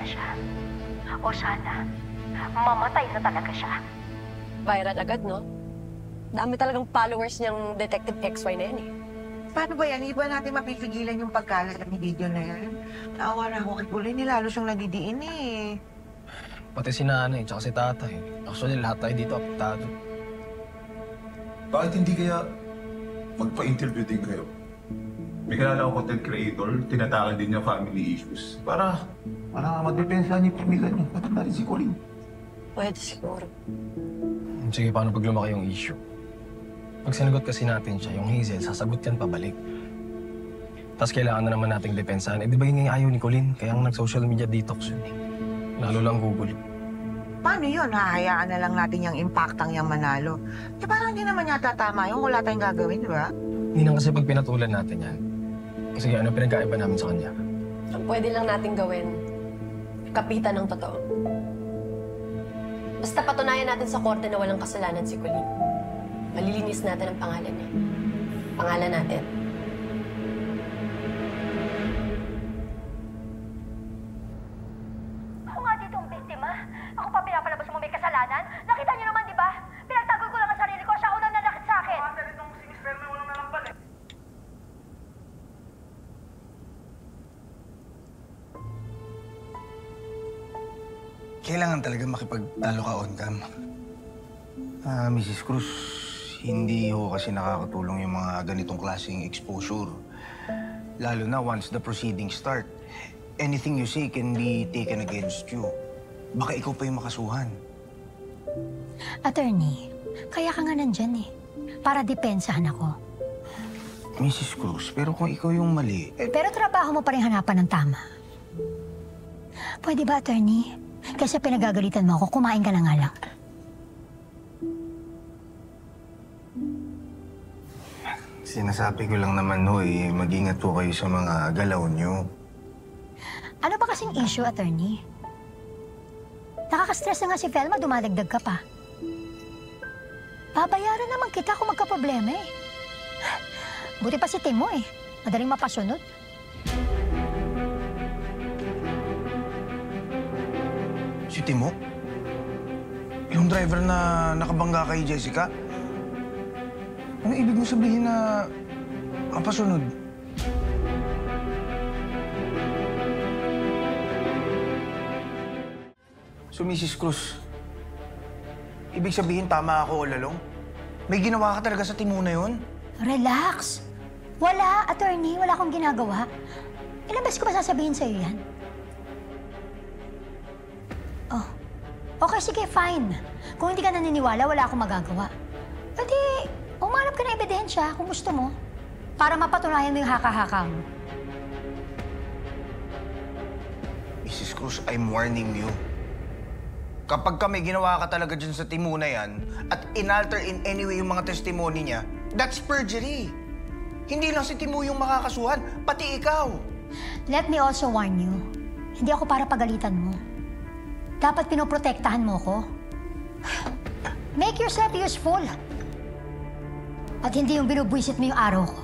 siya. O sana, mamatay na talaga siya. Viral agad, no? Dami talagang followers niyang Detective XY na yan, eh. Paano ba yan? Hindi ba natin mapipigilan yung pagkalat ng video na yan? Naawa na ako kay Pauline, lalo siyang nadidiin eh. Pati si nanay, tsaka si tatay. Actually, lahat tayo dito apektado. Bakit hindi kaya magpa-interview din kayo? May kilala akong content creator, tinatakan din niya family issues. Para magdepensa niya yung pamilya niya. Pati na rin si Colleen. Pwede siguro. Sige, paano pag lumaki yung issue? Pag sinagot kasi natin siya, yung Hazel, sasagot yan pabalik. Tapos kailangan na naman nating depensahan. Eh, di ba yun yung ayaw ni Colleen? Kaya ang nag-social media detox yun eh. Lalo lang Google. Paano yun? Hahayaan na lang natin yung impactang yung manalo. Eh parang hindi naman yata tama yung wala tayong gagawin, di ba? Hindi na kasi pag pinatulan natin yan. Kasi ano pinagkaiba namin sa kanya? Ang pwede lang natin gawin, kapitan ng totoo. Basta patunayan natin sa korte na walang kasalanan si Colleen. Malilinis natin ang pangalan niya. Pangalan natin. Ako nga dito ang biktima. Ako pa pinapalabas mo may kasalanan. Nakita niyo naman, di ba? Pinagtanggol ko lang ang sarili ko. Siya unang nanakit sa akin. Kailangan talaga makipagtalo ka on cam. Mrs. Cruz, hindi ho kasi nakakatulong yung mga ganitong klaseng exposure. Lalo na once the proceedings start. Anything you say can be taken against you. Baka ikaw pa yung makasuhan. Attorney, kaya ka nga nandyan eh. Para depensahan ako. Mrs. Cruz, pero kung ikaw yung mali... Pero trabaho mo pa rin hanapan ng tama. Pwede ba, attorney? Kasi pinagagalitan mo ako, kumain ka na nga lang. Sinasabi ko lang naman ho eh, mag-ingat po kayo sa mga galaw niyo. Ano ba kasing issue, attorney? Nakaka-stress na nga si Velma, dumadagdag ka pa. Babayaran naman kita kung magka-problema eh. Buti pa si Timo eh. Madaling mapasunod. Si Timo? Yung driver na nakabangga kay Jessica? Ano ibig mo sabihin na mapasunod? So, Mrs. Cruz, ibig sabihin tama ako all along? May ginawa ka talaga sa Timo na yun? Relax. Wala, attorney. Wala akong ginagawa. Ilang beses ko ba sasabihin sa'yo yan? Oh. Okay, sige, fine. Kung hindi ka naniniwala, wala akong magagawa. Pwede, umanap ka ng ebidensya kung gusto mo. Para mapatunayan mo yung haka-haka mo. Mrs. Cruz, I'm warning you. Kapag may ginawa ka talaga dyan sa Timo na yan at inalter in any way yung mga testimony niya, that's perjury. Hindi lang si Timo yung makakasuhan, pati ikaw. Let me also warn you. Hindi ako para pagalitan mo. Dapat pinoprotektahan mo ko. Make yourself useful. At hindi yung binubwisit mo yung araw ko.